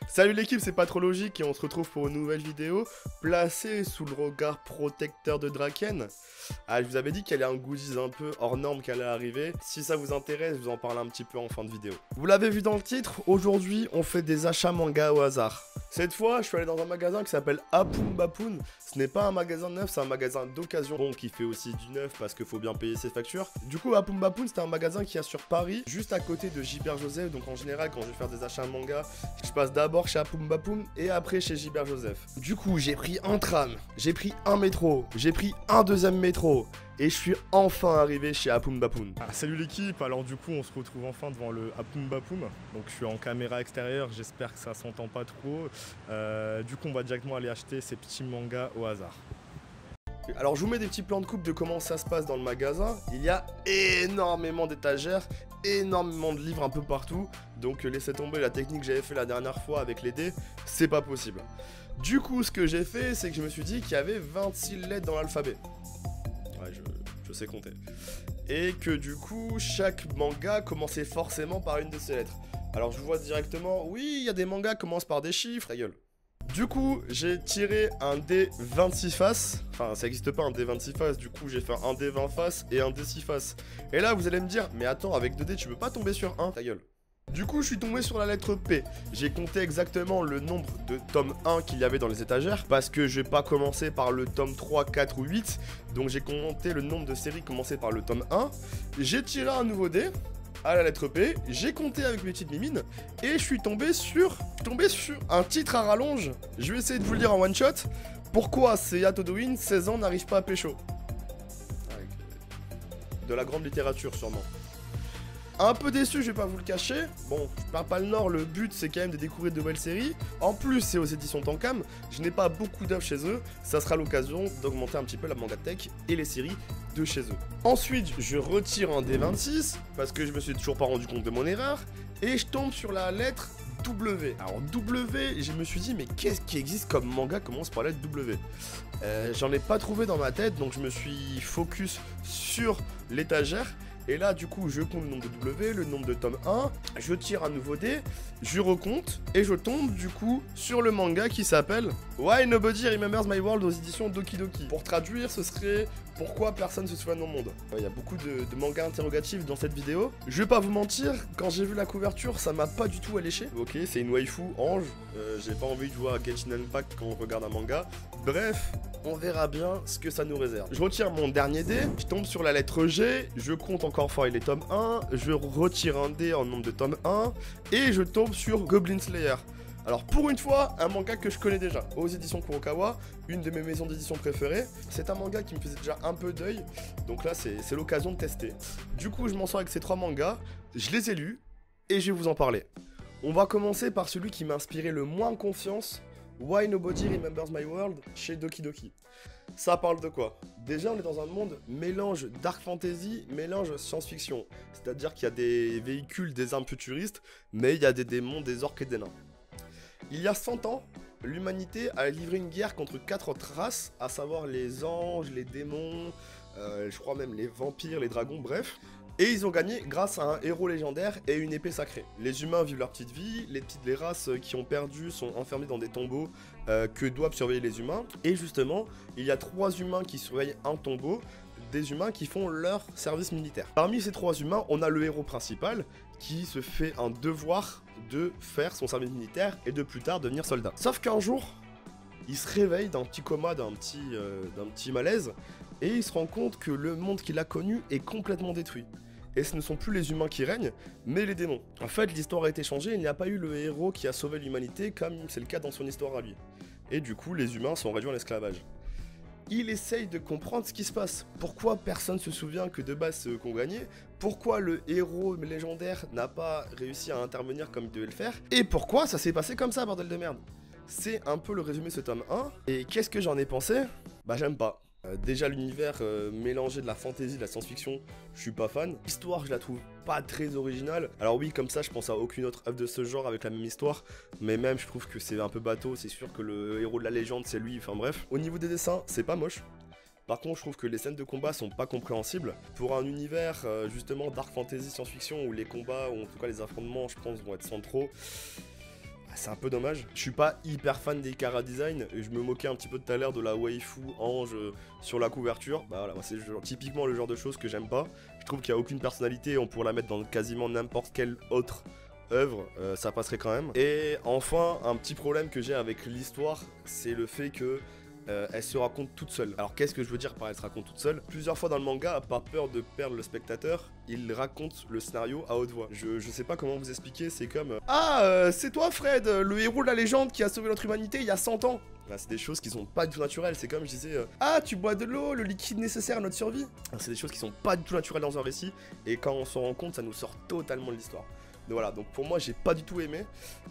Salut l'équipe, c'est pas trop logique et on se retrouve pour une nouvelle vidéo placée sous le regard protecteur de Draken. Ah, je vous avais dit qu'il y avait un goodies un peu hors norme qui allait arriver. Si ça vous intéresse, je vous en parle un petit peu en fin de vidéo. Vous l'avez vu dans le titre, aujourd'hui on fait des achats manga au hasard. Cette fois, je suis allé dans un magasin qui s'appelle Apum Bapun. Ce n'est pas un magasin neuf, c'est un magasin d'occasion. Bon, qui fait aussi du neuf parce qu'il faut bien payer ses factures. Du coup, Apum Bapun, c'est un magasin qui est sur Paris, juste à côté de Gilbert Joseph. Donc en général, quand je vais faire des achats manga, je passe d'abord chez Apum Bapun et après chez Gilbert Joseph. Du coup, j'ai pris un tram, j'ai pris un métro, j'ai pris un deuxième métro. Et je suis enfin arrivé chez Apum Bapun. Ah, salut l'équipe, alors du coup on se retrouve enfin devant le Apum Bapum. Donc je suis en caméra extérieure, j'espère que ça s'entend pas trop. Du coup on va directement aller acheter ces petits mangas au hasard. Alors je vous mets des petits plans de coupe de comment ça se passe dans le magasin. Il y a énormément d'étagères, énormément de livres un peu partout. Donc laissez tomber la technique que j'avais fait la dernière fois avec les dés, c'est pas possible. Du coup ce que j'ai fait, c'est que je me suis dit qu'il y avait 26 lettres dans l'alphabet. Ouais, je sais compter. Et que du coup, chaque manga commençait forcément par une de ces lettres. Alors je vois directement, oui, il y a des mangas qui commencent par des chiffres, ta gueule. Du coup, j'ai tiré un dé 26 faces. Enfin, ça n'existe pas un dé 26 faces. Du coup, j'ai fait un dé 20 faces et un dé 6 faces. Et là, vous allez me dire, mais attends, avec 2 dés, tu peux pas tomber sur 1, ta gueule. Du coup, je suis tombé sur la lettre P. J'ai compté exactement le nombre de tomes 1 qu'il y avait dans les étagères, parce que je vais pas commencer par le tome 3, 4 ou 8. Donc j'ai compté le nombre de séries commencées par le tome 1. J'ai tiré un nouveau dé à la lettre P, j'ai compté avec mes petites mimines, et je suis tombé sur un titre à rallonge. Je vais essayer de vous le dire en one shot. Pourquoi Seiya Todouin, 16 ans, n'arrive pas à pécho? De la grande littérature sûrement. Un peu déçu, je vais pas vous le cacher. Bon, je parle pas le Nord, le but c'est quand même de découvrir de nouvelles séries. En plus, c'est aux éditions Tonkam. Je n'ai pas beaucoup d'œuvres chez eux. Ça sera l'occasion d'augmenter un petit peu la manga tech et les séries de chez eux. Ensuite, je retire un D26 parce que je me suis toujours pas rendu compte de mon erreur. Et je tombe sur la lettre W. Alors W, je me suis dit, mais qu'est-ce qui existe comme manga commence par la lettre W? J'en ai pas trouvé dans ma tête, donc je me suis focus sur l'étagère. Et là, du coup, je compte le nombre de W, le nombre de tomes 1, je tire un nouveau dé, je recompte, et je tombe, du coup, sur le manga qui s'appelle Why Nobody Remembers My World aux éditions Doki Doki. Pour traduire, ce serait Pourquoi personne se souvient de mon monde. Il y a beaucoup de mangas interrogatifs dans cette vidéo. Je vais pas vous mentir, quand j'ai vu la couverture, ça m'a pas du tout alléché. Ok, c'est une waifu ange, j'ai pas envie de voir Genshin Impact quand on regarde un manga. Bref, on verra bien ce que ça nous réserve. Je retire mon dernier dé, je tombe sur la lettre G, je compte encore fois les tomes 1, je retire un dé en nombre de tomes 1, et je tombe sur Goblin Slayer. Alors pour une fois, un manga que je connais déjà, aux éditions Kurokawa, une de mes maisons d'édition préférées. C'est un manga qui me faisait déjà un peu d'œil, donc là c'est l'occasion de tester. Du coup je m'en sors avec ces 3 mangas, je les ai lus, et je vais vous en parler. On va commencer par celui qui m'a inspiré le moins confiance, Why Nobody Remembers My World, chez Doki Doki. Ça parle de quoi? Déjà, on est dans un monde mélange dark fantasy, mélange science-fiction. C'est-à-dire qu'il y a des véhicules, des armes futuristes, mais il y a des démons, des orques et des nains. Il y a 100 ans, l'humanité a livré une guerre contre 4 autres races, à savoir les anges, les démons, je crois même les vampires, les dragons, bref. Et ils ont gagné grâce à un héros légendaire et une épée sacrée. Les humains vivent leur petite vie, les races qui ont perdu sont enfermées dans des tombeaux que doivent surveiller les humains. Et justement, il y a 3 humains qui surveillent un tombeau, des humains qui font leur service militaire. Parmi ces 3 humains, on a le héros principal qui se fait un devoir de faire son service militaire et de plus tard devenir soldat. Sauf qu'un jour, il se réveille d'un petit coma, d'un petit malaise, et il se rend compte que le monde qu'il a connu est complètement détruit. Et ce ne sont plus les humains qui règnent, mais les démons. En fait, l'histoire a été changée, il n'y a pas eu le héros qui a sauvé l'humanité, comme c'est le cas dans son histoire à lui. Et du coup, les humains sont réduits en esclavage. Il essaye de comprendre ce qui se passe. Pourquoi personne se souvient que de base c'est eux qui ont gagné? Pourquoi le héros légendaire n'a pas réussi à intervenir comme il devait le faire? Et pourquoi ça s'est passé comme ça, bordel de merde? C'est un peu le résumé de ce tome 1. Et qu'est-ce que j'en ai pensé? Bah j'aime pas. Déjà l'univers mélangé de la fantasy, de la science-fiction, je suis pas fan. L'histoire je la trouve pas très originale. Alors oui, comme ça je pense à aucune autre œuvre de ce genre avec la même histoire, mais même je trouve que c'est un peu bateau, c'est sûr que le héros de la légende c'est lui, enfin bref. Au niveau des dessins, c'est pas moche. Par contre, je trouve que les scènes de combat sont pas compréhensibles. Pour un univers justement dark fantasy science-fiction où les combats, ou en tout cas les affrontements, je pense, vont être centraux, c'est un peu dommage. Je suis pas hyper fan des Chara design, et je me moquais un petit peu tout à l'heure de la waifu ange sur la couverture. Bah voilà, c'est typiquement le genre de choses que j'aime pas. Je trouve qu'il y a aucune personnalité, on pourrait la mettre dans quasiment n'importe quelle autre œuvre, ça passerait quand même. Et enfin, un petit problème que j'ai avec l'histoire, c'est le fait que elle se raconte toute seule. Alors qu'est-ce que je veux dire par elle se raconte toute seule? Plusieurs fois dans le manga, par peur de perdre le spectateur, il raconte le scénario à haute voix. Je sais pas comment vous expliquer, c'est comme c'est toi Fred, le héros de la légende qui a sauvé notre humanité il y a 100 ans. Là, c'est des choses qui sont pas du tout naturelles, c'est comme je disais ah tu bois de l'eau, le liquide nécessaire à notre survie. C'est des choses qui sont pas du tout naturelles dans un récit, et quand on s'en rend compte, ça nous sort totalement de l'histoire. Donc voilà, donc pour moi j'ai pas du tout aimé,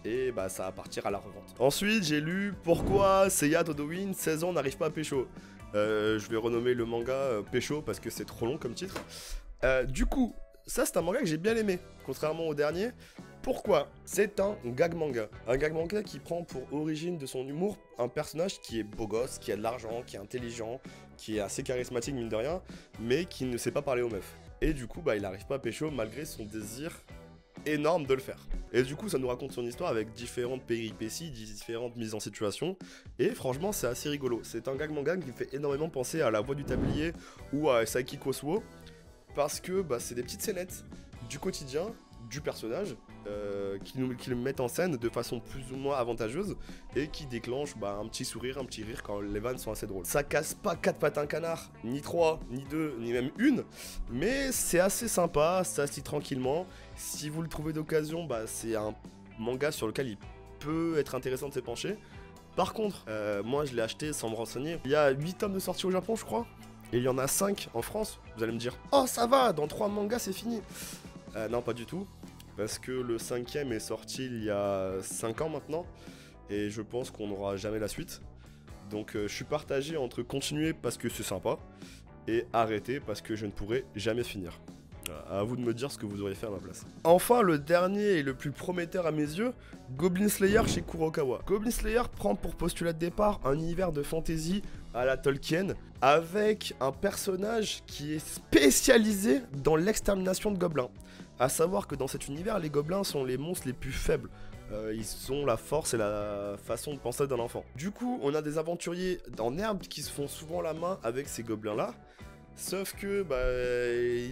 et bah ça va partir à la revente. Ensuite j'ai lu pourquoi Seiya Todouin 16 ans n'arrive pas à pécho. Je vais renommer le manga Pécho parce que c'est trop long comme titre. Du coup, ça c'est un manga que j'ai bien aimé, contrairement au dernier. Pourquoi? C'est un gag manga. Un gag manga qui prend pour origine de son humour un personnage qui est beau gosse, qui a de l'argent, qui est intelligent, qui est assez charismatique mine de rien, mais qui ne sait pas parler aux meufs. Et du coup bah il n'arrive pas à pécho malgré son désir énorme de le faire. Et du coup ça nous raconte son histoire avec différentes péripéties, différentes mises en situation, et franchement c'est assez rigolo. C'est un gag manga qui me fait énormément penser à La Voix du Tablier ou à Saiki Kosuo, parce que bah, c'est des petites scénettes du quotidien du personnage qui le mettent en scène de façon plus ou moins avantageuse et qui déclenchent bah, un petit sourire, un petit rire quand les vannes sont assez drôles. Ça casse pas 4 pattes un canard, ni 3, ni 2, ni même une, mais c'est assez sympa, ça se lit tranquillement. Si vous le trouvez d'occasion, bah, c'est un manga sur lequel il peut être intéressant de s'épancher. Par contre, moi je l'ai acheté sans me renseigner. Il y a 8 tomes de sortie au Japon je crois, et il y en a 5 en France. Vous allez me dire, oh ça va, dans 3 mangas c'est fini. Non pas du tout, parce que le 5e est sorti il y a 5 ans maintenant, et je pense qu'on n'aura jamais la suite. Donc je suis partagé entre continuer parce que c'est sympa, et arrêter parce que je ne pourrai jamais finir. À vous de me dire ce que vous auriez fait à ma place. Enfin, le dernier et le plus prometteur à mes yeux, Goblin Slayer chez Kurokawa. Goblin Slayer prend pour postulat de départ un univers de fantasy à la Tolkien, avec un personnage qui est spécialisé dans l'extermination de gobelins. A savoir que dans cet univers, les gobelins sont les monstres les plus faibles. Ils ont la force et la façon de penser d'un enfant. Du coup, on a des aventuriers en herbe qui se font souvent la main avec ces gobelins-là. Sauf que, bah,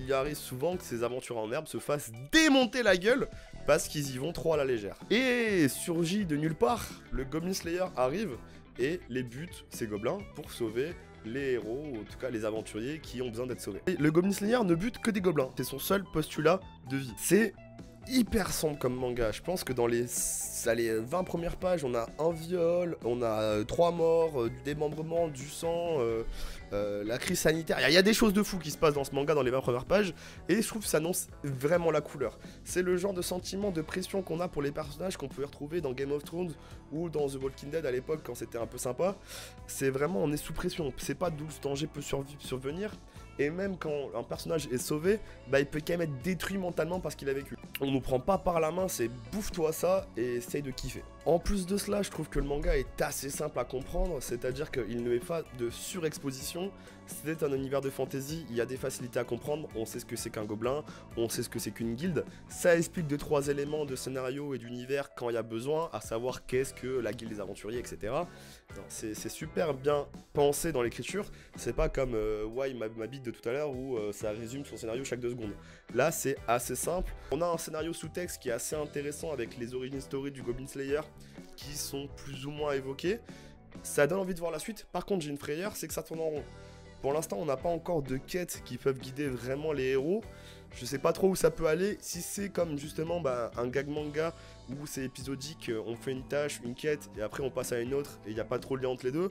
il arrive souvent que ces aventuriers en herbe se fassent démonter la gueule parce qu'ils y vont trop à la légère. Et surgit de nulle part, le Goblin Slayer arrive et les bute, ces gobelins, pour sauver les héros, ou en tout cas les aventuriers qui ont besoin d'être sauvés. Et le Goblin Slayer ne bute que des gobelins, c'est son seul postulat de vie. C'est hyper sombre comme manga, je pense que dans les 20 premières pages, on a un viol, on a 3 morts, du démembrement, du sang, la crise sanitaire. Il y a des choses de fou qui se passent dans ce manga dans les 20 premières pages, et je trouve que ça annonce vraiment la couleur. C'est le genre de sentiment de pression qu'on a pour les personnages qu'on pouvait retrouver dans Game of Thrones ou dans The Walking Dead à l'époque quand c'était un peu sympa. C'est vraiment, on est sous pression, c'est pas d'où ce danger peut survenir. Et même quand un personnage est sauvé, bah il peut quand même être détruit mentalement parce qu'il a vécu. On nous prend pas par la main, c'est bouffe-toi ça et essaye de kiffer. En plus de cela, je trouve que le manga est assez simple à comprendre, c'est-à-dire qu'il ne met pas de surexposition. C'est un univers de fantasy, il y a des facilités à comprendre, on sait ce que c'est qu'un gobelin, on sait ce que c'est qu'une guilde. Ça explique 2-3 éléments de scénario et d'univers quand il y a besoin, à savoir qu'est-ce que la guilde des aventuriers, etc. C'est super bien pensé dans l'écriture, c'est pas comme Why ma bite de tout à l'heure où ça résume son scénario chaque 2 secondes. Là c'est assez simple, on a un scénario sous-texte qui est assez intéressant avec les origin story du Goblin Slayer qui sont plus ou moins évoquées. Ça donne envie de voir la suite, par contre j'ai une frayeur, c'est que ça tourne en rond. Pour l'instant on n'a pas encore de quêtes qui peuvent guider vraiment les héros. Je sais pas trop où ça peut aller, si c'est comme justement un gag manga où c'est épisodique, on fait une tâche, une quête et après on passe à une autre et il n'y a pas trop de lien entre les deux.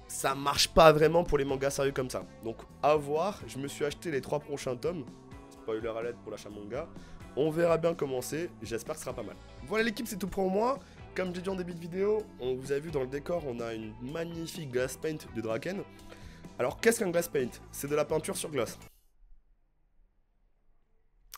Ça marche pas vraiment pour les mangas sérieux comme ça. Donc à voir, je me suis acheté les 3 prochains tomes, spoiler alert pour l'achat manga. On verra bien comment c'est, j'espère que ce sera pas mal. Voilà l'équipe, c'est tout pour moi. Comme j'ai dit en début de vidéo, on vous a vu dans le décor, on a une magnifique glass paint de Draken. Alors qu'est-ce qu'un glass paint? C'est de la peinture sur glace.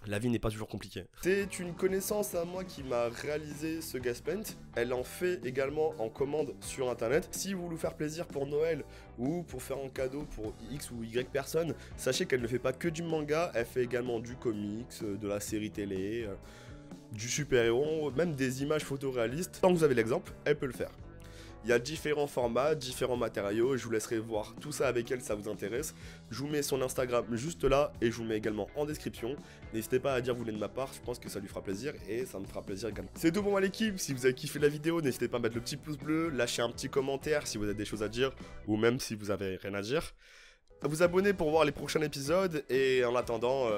La vie n'est pas toujours compliquée. C'est une connaissance à moi qui m'a réalisé ce glass paint. Elle en fait également en commande sur internet. Si vous voulez faire plaisir pour Noël ou pour faire un cadeau pour X ou Y personne, sachez qu'elle ne fait pas que du manga, elle fait également du comics, de la série télé. du super-héros, même des images photoréalistes. Tant que vous avez l'exemple, elle peut le faire. Il y a différents formats, différents matériaux, je vous laisserai voir tout ça avec elle si ça vous intéresse. Je vous mets son Instagram juste là et je vous mets également en description. N'hésitez pas à dire vous venez de ma part, je pense que ça lui fera plaisir et ça me fera plaisir également. C'est tout pour moi l'équipe, si vous avez kiffé la vidéo, n'hésitez pas à mettre le petit pouce bleu, lâcher un petit commentaire si vous avez des choses à dire ou même si vous avez rien à dire. À vous abonner pour voir les prochains épisodes et en attendant,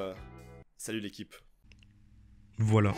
salut l'équipe. Voilà.